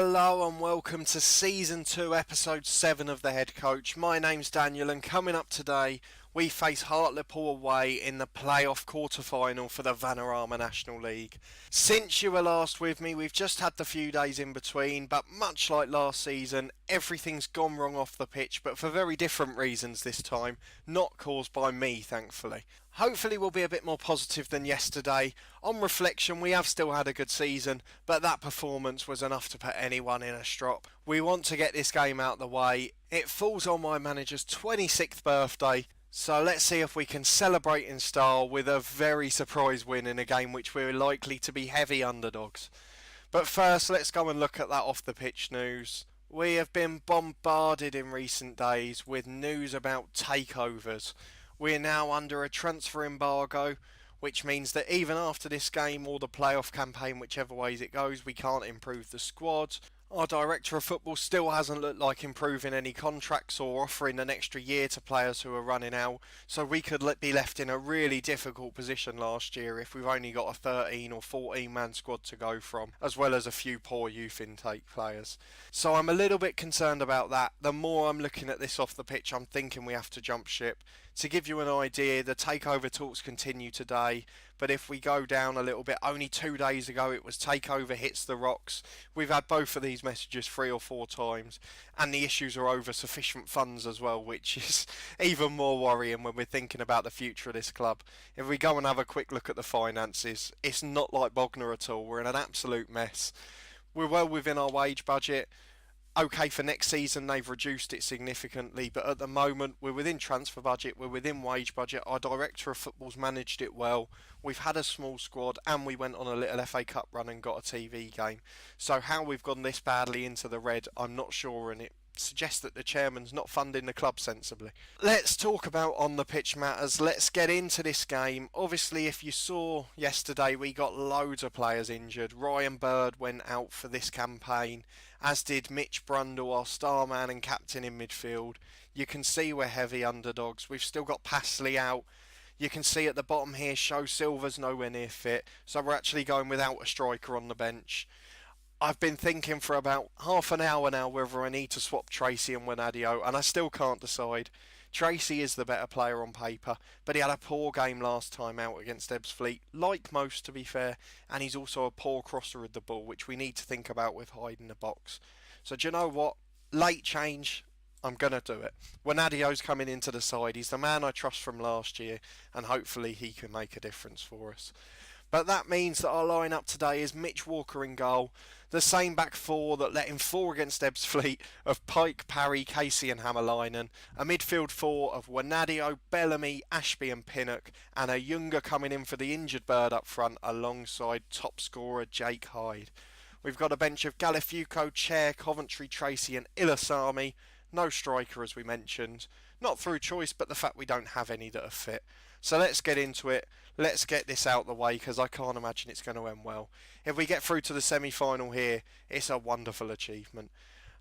Hello and welcome to Season 2, Episode 7 of The Head Coach. My name's Daniel and coming up today we face Hartlepool away in the playoff quarter-final for the Vanarama National League. Since you were last with me, we've just had the few days in between, but much like last season, everything's gone wrong off the pitch, but for very different reasons this time, not caused by me, thankfully. Hopefully we'll be a bit more positive than yesterday. On reflection, we have still had a good season, but that performance was enough to put anyone in a strop. We want to get this game out of the way. It falls on my manager's 26th birthday, so let's see if we can celebrate in style with a very surprise win in a game which we're likely to be heavy underdogs. But first, let's go and look at that off the pitch news. We have been bombarded in recent days with news about takeovers. We're now under a transfer embargo, which means that even after this game or the playoff campaign, whichever ways it goes, we can't improve the squad. Our director of football still hasn't looked like improving any contracts or offering an extra year to players who are running out, so we could be left in a really difficult position last year if we've only got a 13 or 14 man squad to go from, as well as a few poor youth intake players. So I'm a little bit concerned about that. The more I'm looking at this off the pitch, I'm thinking we have to jump ship. To give you an idea, the takeover talks continue today, but if we go down a little bit, only 2 days ago it was takeover hits the rocks. We've had both of these messages 3 or 4 times, and the issues are over sufficient funds as well, which is even more worrying when we're thinking about the future of this club. If we go and have a quick look at the finances, it's not like Bognor at all. We're in an absolute mess. We're well within our wage budget. Okay, for next season they've reduced it significantly, but at the moment we're within transfer budget, we're within wage budget. Our director of football's managed it well. We've had a small squad and we went on a little FA Cup run and got a TV game. So how we've gone this badly into the red, I'm not sure, and it suggests that the chairman's not funding the club sensibly. Let's talk about on the pitch matters. Let's get into this game. Obviously, if you saw yesterday, we got loads of players injured. Ryan Bird went out for this campaign, as did Mitch Brundle, our star man and captain in midfield. You can see we're heavy underdogs. We've still got Passley out. You can see at the bottom here, Show Silver's nowhere near fit, so we're actually going without a striker on the bench. I've been thinking for about half an hour now whether I need to swap Tracy and Wanadio, and I still can't decide. Tracy is the better player on paper, but he had a poor game last time out against Ebbsfleet, like most to be fair, and he's also a poor crosser of the ball, which we need to think about with Hyde in the box. So do you know what? Late change, I'm going to do it. Wanadio's coming into the side, he's the man I trust from last year, and hopefully he can make a difference for us. But that means that our lineup today is Mitch Walker in goal, the same back four that let in 4 against Ebbsfleet of Pike, Parry, Casey and Hammerlinen, a midfield 4 of Wanadio, Bellamy, Ashby and Pinnock, and a younger coming in for the injured Bird up front alongside top scorer Jake Hyde. We've got a bench of Galifuco, Chair, Coventry, Tracy and Ilasami. No striker as we mentioned. Not through choice, but the fact we don't have any that are fit. So let's get into it. Let's get this out the way because I can't imagine it's going to end well. If we get through to the semi-final here, it's a wonderful achievement.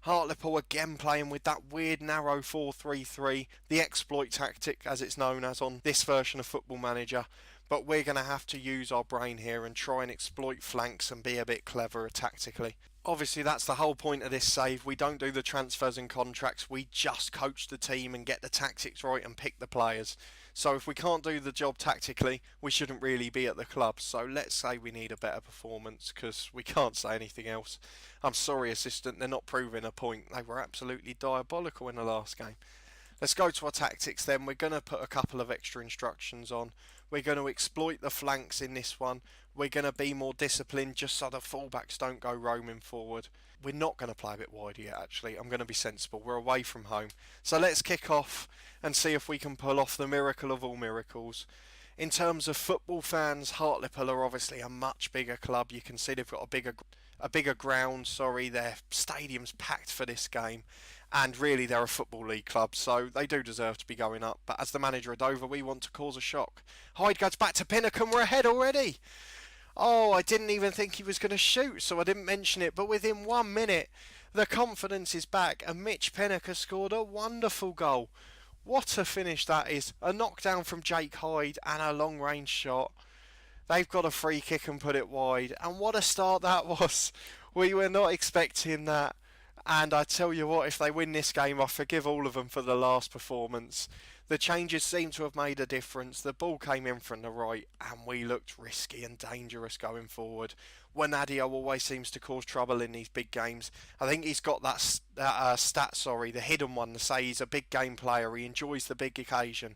Hartlepool again playing with that weird narrow 4-3-3, the exploit tactic as it's known as on this version of Football Manager, but we're going to have to use our brain here and try and exploit flanks and be a bit cleverer tactically. Obviously that's the whole point of this save. We don't do the transfers and contracts, we just coach the team and get the tactics right and pick the players. So if we can't do the job tactically, we shouldn't really be at the club. So let's say we need a better performance because we can't say anything else. I'm sorry assistant, they're not proving a point. They were absolutely diabolical in the last game. Let's go to our tactics then. We're going to put a couple of extra instructions on. We're going to exploit the flanks in this one. We're going to be more disciplined just so the fullbacks don't go roaming forward. We're not going to play a bit wider yet actually. I'm going to be sensible. We're away from home. So let's kick off and see if we can pull off the miracle of all miracles. In terms of football fans, Hartlepool are obviously a much bigger club. You can see they've got a bigger ground. Their stadium's packed for this game, and really they're a football league club, so they do deserve to be going up. But as the manager of Dover, we want to cause a shock. Hyde goes back to Pinnock and we're ahead already. Oh, I didn't even think he was going to shoot, so I didn't mention it. But within 1 minute, the confidence is back, and Mitch Pinnock has scored a wonderful goal. What a finish that is. A knockdown from Jake Hyde and a long range shot. They've got a free kick and put it wide. And what a start that was. We were not expecting that. And I tell you what, if they win this game, I forgive all of them for the last performance. The changes seem to have made a difference. The ball came in from the right, and we looked risky and dangerous going forward. Wanadio always seems to cause trouble in these big games. I think he's got that stat, the hidden one, to say he's a big game player. He enjoys the big occasion,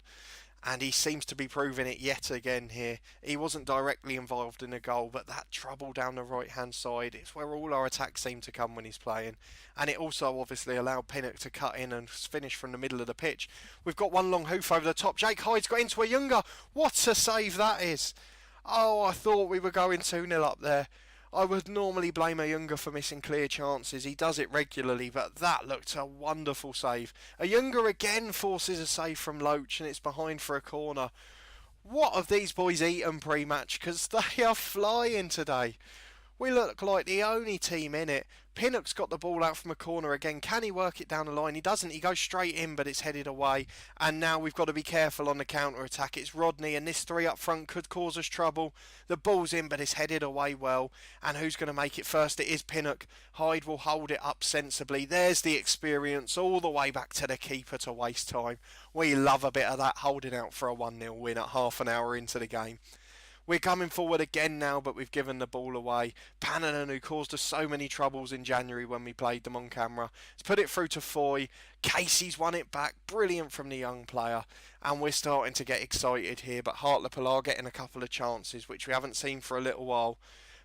and he seems to be proving it yet again here. He wasn't directly involved in a goal, but that trouble down the right hand side, it's where all our attacks seem to come when he's playing. And it also obviously allowed Pinnock to cut in and finish from the middle of the pitch. We've got one long hoof over the top. Jake Hyde's got into a Younger. What a save that is! Oh, I thought we were going 2-0 up there. I would normally blame a Younger for missing clear chances. He does it regularly, but that looked a wonderful save. A Younger again forces a save from Loach, and it's behind for a corner. What have these boys eaten pre-match? Because they are flying today. We look like the only team in it. Pinnock's got the ball out from a corner again. Can he work it down the line? He doesn't. He goes straight in, but it's headed away. And now we've got to be careful on the counter-attack. It's Rodney, and this three up front could cause us trouble. The ball's in, but it's headed away well. And who's going to make it first? It is Pinnock. Hyde will hold it up sensibly. There's the experience all the way back to the keeper to waste time. We love a bit of that, holding out for a 1-0 win at half an hour into the game. We're coming forward again now, but we've given the ball away. Pannanen, who caused us so many troubles in January when we played them on camera, has put it through to Foy. Casey's won it back. Brilliant from the young player. And we're starting to get excited here, but Hartlepool are getting a couple of chances, which we haven't seen for a little while.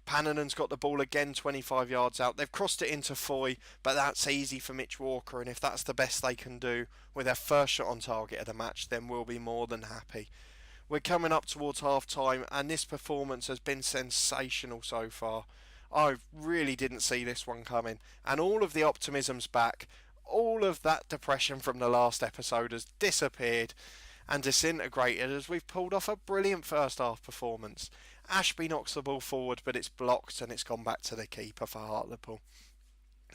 Pannanen's got the ball again 25 yards out. They've crossed it into Foy, but that's easy for Mitch Walker, and if that's the best they can do with their first shot on target of the match, then we'll be more than happy. We're coming up towards half time, and this performance has been sensational so far. I really didn't see this one coming, and all of the optimism's back. All of that depression from the last episode has disappeared and disintegrated as we've pulled off a brilliant first half performance. Ashby knocks the ball forward, but it's blocked and it's gone back to the keeper for Hartlepool.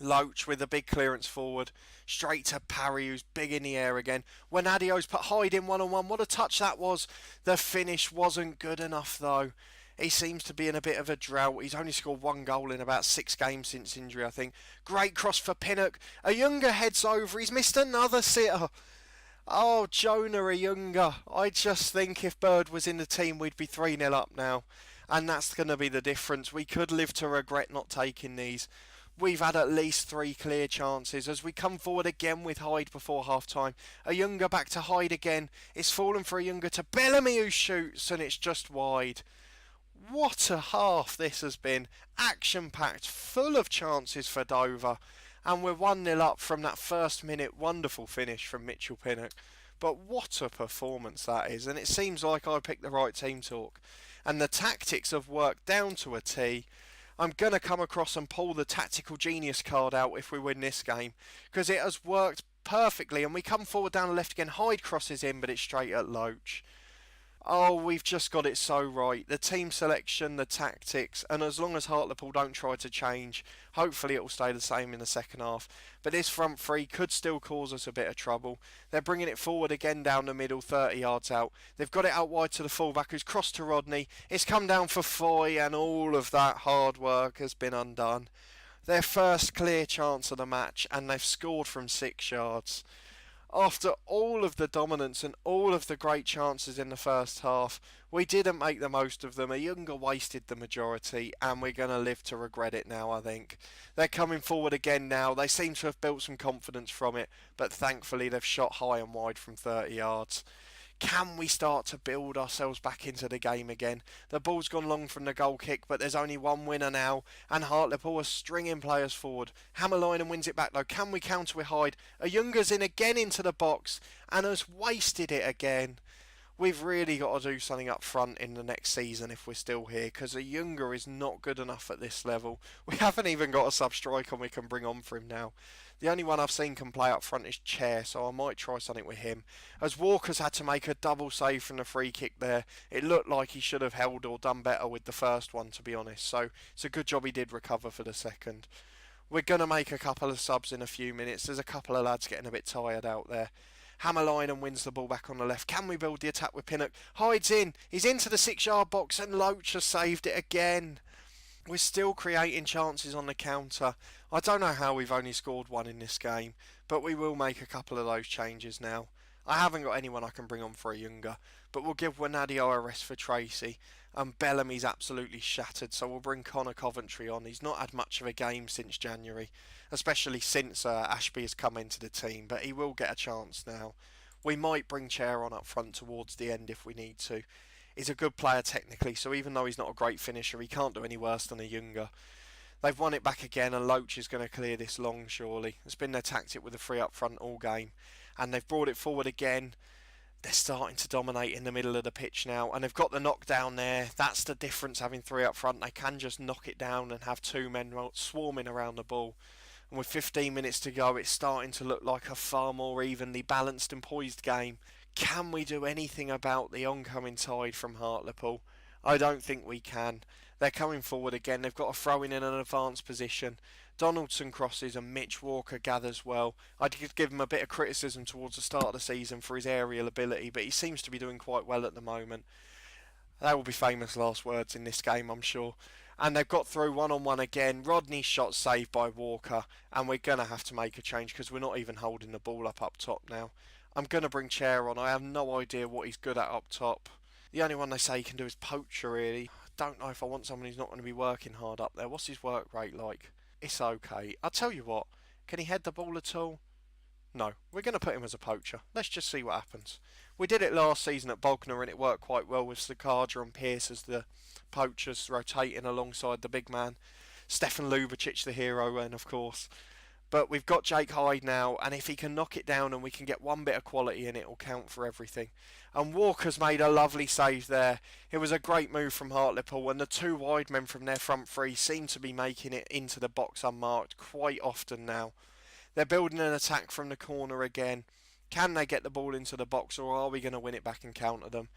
Loach with a big clearance forward, straight to Parry, who's big in the air again. Wanadio's put Hyde in one-on-one. What a touch that was. The finish wasn't good enough though. He seems to be in a bit of a drought. He's only scored one goal in about 6 games since injury, I think. Great cross for Pinnock. A Younger heads over. He's missed another sitter. Oh, Jonah a Younger. I just think if Bird was in the team, we'd be 3-0 up now. And that's going to be the difference. We could live to regret not taking these. We've had at least 3 clear chances as we come forward again with Hyde before half-time. A Younger back to Hyde again. It's fallen for a Younger to Bellamy, who shoots, and it's just wide. What a half this has been. Action-packed, full of chances for Dover. And we're 1-0 up from that first minute. Wonderful finish from Mitchell Pinnock. But what a performance that is. And it seems like I picked the right team talk. And the tactics have worked down to a T. I'm going to come across and pull the tactical genius card out if we win this game, because it has worked perfectly. And we come forward down the left again. Hyde crosses in, but it's straight at Loach. Oh, we've just got it so right. The team selection, the tactics, and as long as Hartlepool don't try to change, hopefully it will stay the same in the second half. But this front three could still cause us a bit of trouble. They're bringing it forward again down the middle, 30 yards out. They've got it out wide to the fullback, who's crossed to Rodney. It's come down for Foy, and all of that hard work has been undone. Their first clear chance of the match, and they've scored from 6 yards. After all of the dominance and all of the great chances in the first half, we didn't make the most of them. A Younger wasted the majority, and we're going to live to regret it now, I think. They're coming forward again now. They seem to have built some confidence from it, but thankfully they've shot high and wide from 30 yards. Can we start to build ourselves back into the game again? The ball's gone long from the goal kick, but there's only one winner now, and Hartlepool are stringing players forward. Hammerlinen wins it back though. Can we counter with Hyde? A Younger's in again into the box and has wasted it again. We've really got to do something up front in the next season if we're still here, because a Younger is not good enough at this level. We haven't even got a sub-striker we can bring on for him now. The only one I've seen can play up front is Chair, so I might try something with him. As Walker's had to make a double save from the free kick there, it looked like he should have held or done better with the first one, to be honest. So it's a good job he did recover for the second. We're going to make a couple of subs in a few minutes. There's a couple of lads getting a bit tired out there. Hammerlinen wins the ball back on the left. Can we build the attack with Pinnock? Hyde's in. He's into the 6-yard box and Loach has saved it again. We're still creating chances on the counter. I don't know how we've only scored one in this game, but we will make a couple of those changes now. I haven't got anyone I can bring on for a Younger, but we'll give Wanadio a rest for Tracy. And Bellamy's absolutely shattered, so we'll bring Connor Coventry on. He's not had much of a game since January, especially since Ashby has come into the team, but he will get a chance now. We might bring Chair on up front towards the end if we need to. He's a good player technically, so even though he's not a great finisher, he can't do any worse than a Younger. They've won it back again, and Loach is going to clear this long, surely. It's been their tactic with the three up front all game, and they've brought it forward again. They're starting to dominate in the middle of the pitch now, and they've got the knockdown there. That's the difference, having three up front. They can just knock it down and have two men swarming around the ball. And with 15 minutes to go, it's starting to look like a far more evenly balanced and poised game. Can we do anything about the oncoming tide from Hartlepool? I don't think we can. They're coming forward again. They've got a throw in an advanced position. Donaldson crosses and Mitch Walker gathers well. I'd give him a bit of criticism towards the start of the season for his aerial ability, but he seems to be doing quite well at the moment. That will be famous last words in this game, I'm sure. And they've got through one-on-one again. Rodney's shot saved by Walker, and we're going to have to make a change because we're not even holding the ball up top now. I'm going to bring Chair on. I have no idea what he's good at up top. The only one they say he can do is poacher, really. I don't know if I want someone who's not going to be working hard up there. What's his work rate like? It's okay. I'll tell you what. Can he head the ball at all? No. We're going to put him as a poacher. Let's just see what happens. We did it last season at Bognor and it worked quite well with Sakaja and Pearce as the poachers rotating alongside the big man. Stefan Lubicic the hero, and of course. But we've got Jake Hyde now, and if he can knock it down and we can get one bit of quality in it, will count for everything. And Walker's made a lovely save there. It was a great move from Hartlepool, and the two wide men from their front three seem to be making it into the box unmarked quite often now. They're building an attack from the corner again. Can they get the ball into the box, or are we going to win it back and counter them?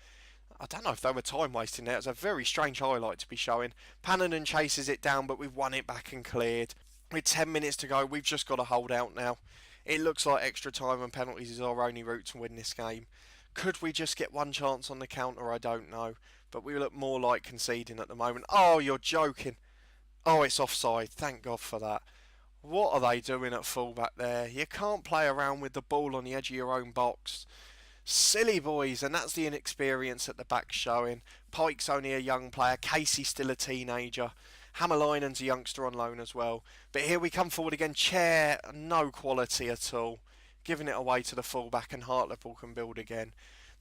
I don't know if they were time wasting there. It's a very strange highlight to be showing. Pannanen chases it down, but we've won it back and cleared. With 10 minutes to go, we've just got to hold out now. It looks like extra time and penalties is our only route to win this game. Could we just get one chance on the counter? I don't know. But we look more like conceding at the moment. Oh, you're joking. Oh, it's offside. Thank God for that. What are they doing at fullback there? You can't play around with the ball on the edge of your own box. Silly boys, and that's the inexperience at the back showing. Pike's only a young player. Casey's still a teenager. Hammerlinen's a youngster on loan as well. But here we come forward again. Chair, no quality at all. Giving it away to the fullback, and Hartlepool can build again.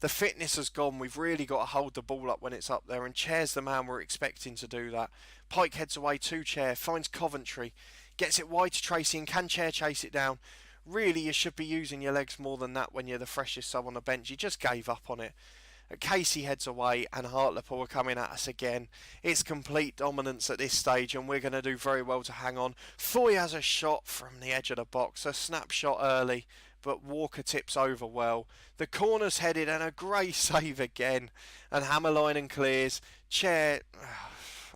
The fitness has gone. We've really got to hold the ball up when it's up there, and Chair's the man we're expecting to do that. Pike heads away to Chair, finds Coventry, gets it wide to Tracy, and can Chair chase it down? Really, you should be using your legs more than that when you're the freshest sub on the bench. He just gave up on it. Casey heads away, and Hartlepool are coming at us again. It's complete dominance at this stage, and we're going to do very well to hang on. Foy has a shot from the edge of the box, a snapshot early, but Walker tips over well. The corner's headed, and a great save again. And Hammerlinen clears. Chair,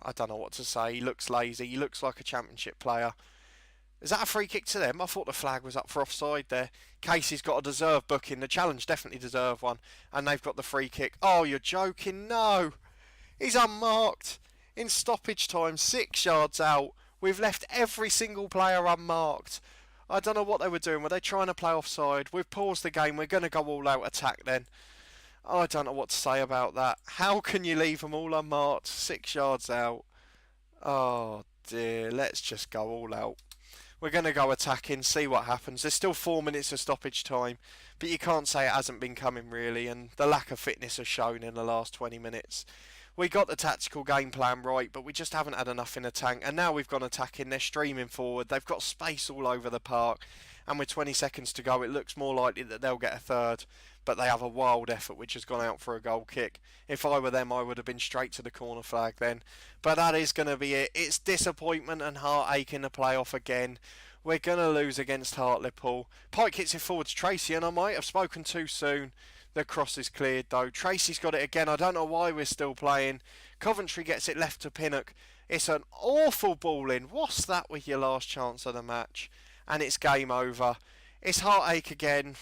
I don't know what to say. He looks lazy. He looks like a championship player. Is that a free kick to them? I thought the flag was up for offside there. Casey's got a deserved booking. The challenge definitely deserved one. And they've got the free kick. Oh, you're joking. No. He's unmarked. In stoppage time, 6 yards out. We've left every single player unmarked. I don't know what they were doing. Were they trying to play offside? We've paused the game. We're going to go all out attack then. I don't know what to say about that. How can you leave them all unmarked? 6 yards out. Oh dear. Let's just go all out. We're going to go attacking, see what happens. There's still 4 minutes of stoppage time, but you can't say it hasn't been coming really, and the lack of fitness has shown in the last 20 minutes. We got the tactical game plan right, but we just haven't had enough in the tank, and now we've gone attacking. They're streaming forward. They've got space all over the park, and with 20 seconds to go, it looks more likely that they'll get a third, but they have a wild effort which has gone out for a goal kick. If I were them, I would have been straight to the corner flag then. But that is going to be it. It's disappointment and heartache in the playoff again. We're going to lose against Hartlepool. Pike hits it forward to Tracy, and I might have spoken too soon. The cross is cleared though. Tracy's got it again. I don't know why we're still playing. Coventry gets it left to Pinnock. It's an awful ball in. What's that with your last chance of the match? And it's game over. It's heartache again.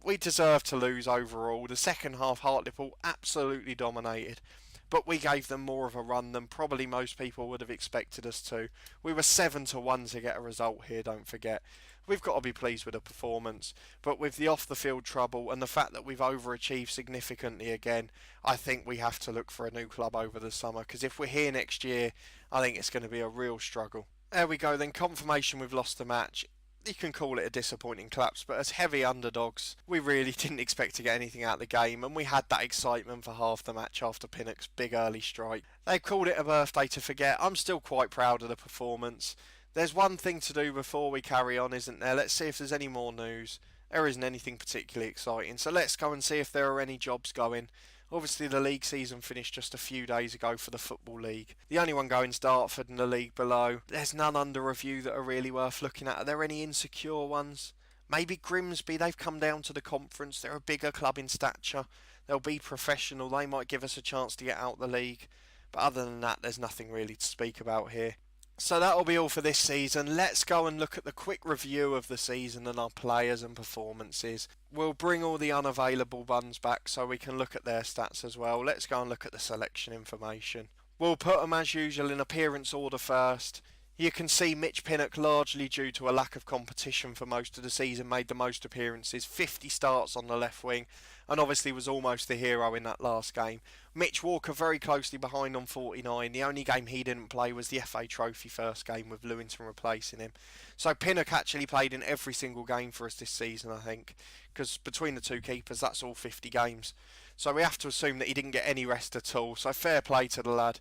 We deserve to lose overall. The second half, Hartlepool absolutely dominated. but we gave them more of a run than probably most people would have expected us to. We were 7-1 to get a result here, don't forget. We've got to be pleased with the performance, but with the off-the-field trouble and the fact that we've overachieved significantly again, I think we have to look for a new club over the summer, because if we're here next year, I think it's going to be a real struggle. There we go then, confirmation we've lost the match. You can call it a disappointing collapse, but as heavy underdogs, we really didn't expect to get anything out of the game, and we had that excitement for half the match after Pinnock's big early strike. They've called it a birthday to forget. I'm still quite proud of the performance. There's one thing to do before we carry on, isn't there? Let's see if there's any more news. There isn't anything particularly exciting, so let's go and see if there are any jobs going. Obviously the league season finished just a few days ago for the Football League. The only one going is Dartford and the league below. There's none under review that are really worth looking at. Are there any insecure ones? Maybe Grimsby, they've come down to the conference. They're a bigger club in stature. They'll be professional. They might give us a chance to get out the league. But other than that, there's nothing really to speak about here. So that'll be all for this season. Let's go and look at the quick review of the season and our players and performances. We'll bring all the unavailable ones back so we can look at their stats as well. Let's go and look at the selection information. We'll put them as usual in appearance order first. You can see Mitch Pinnock, largely due to a lack of competition for most of the season, made the most appearances, 50 starts on the left wing, and obviously was almost the hero in that last game. Mitch Walker very closely behind on 49. The only game he didn't play was the FA Trophy first game with Lewington replacing him. So Pinnock actually played in every single game for us this season, I think, because between the two keepers, that's all 50 games. So we have to assume that he didn't get any rest at all, so fair play to the lad.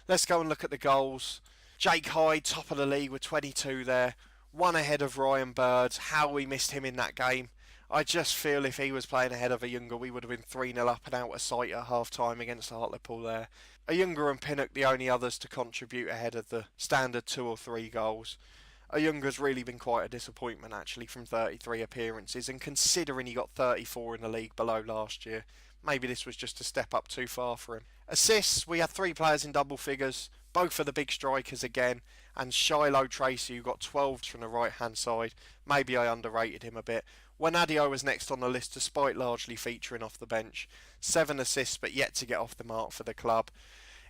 Let's go and look at the goals. Jake Hyde, top of the league with 22 there. One ahead of Ryan Bird. How we missed him in that game. I just feel if he was playing ahead of a Younger, we would have been 3-0 up and out of sight at half-time against Hartlepool there. A Younger and Pinnock, the only others to contribute ahead of the standard 2 or 3 goals. A Younger's really been quite a disappointment actually from 33 appearances, and considering he got 34 in the league below last year, maybe this was just a step up too far for him. Assists, we had 3 players in double figures. Both are the big strikers again, and Shiloh Tracy, who got 12 from the right hand side. Maybe I underrated him a bit. Wanadio was next on the list despite largely featuring off the bench. 7 assists but yet to get off the mark for the club.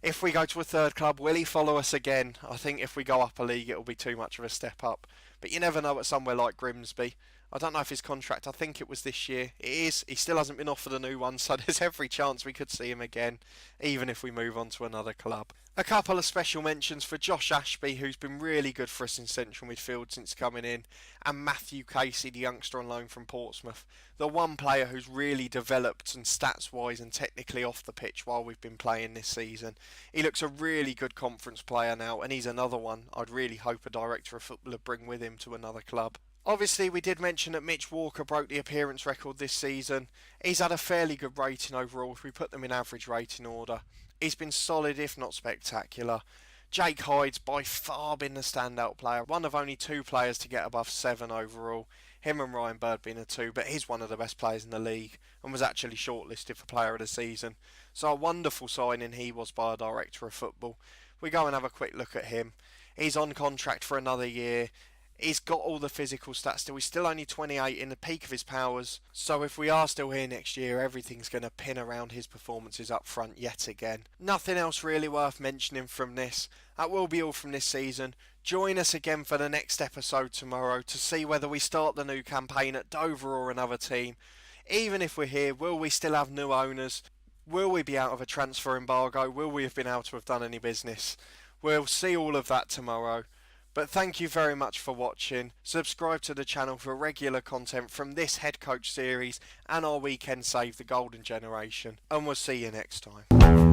If we go to a third club, will he follow us again? I think if we go up a league it will be too much of a step up. But you never know at somewhere like Grimsby. I don't know if his contract, I think it was this year. It is. He still hasn't been offered a new one, so there's every chance we could see him again, even if we move on to another club. A couple of special mentions for Josh Ashby, who's been really good for us in central midfield since coming in, and Matthew Casey, the youngster on loan from Portsmouth. The one player who's really developed and stats-wise and technically off the pitch while we've been playing this season. He looks a really good conference player now, and he's another one I'd really hope a director of football would bring with him to another club. Obviously, we did mention that Mitch Walker broke the appearance record this season. He's had a fairly good rating overall if we put them in average rating order. He's been solid, if not spectacular. Jake Hyde's by far been the standout player, one of only 2 players to get above 7 overall. Him and Ryan Bird being a 2, but he's one of the best players in the league and was actually shortlisted for player of the season. So a wonderful signing he was by a director of football. We go and have a quick look at him. He's on contract for another year. He's got all the physical stats still. He's still only 28 in the peak of his powers. So if we are still here next year, everything's going to pin around his performances up front yet again. Nothing else really worth mentioning from this. That will be all from this season. Join us again for the next episode tomorrow to see whether we start the new campaign at Dover or another team. Even if we're here, will we still have new owners? Will we be out of a transfer embargo? Will we have been able to have done any business? We'll see all of that tomorrow. But thank you very much for watching. Subscribe to the channel for regular content from this head coach series and our weekend save the golden generation. And we'll see you next time.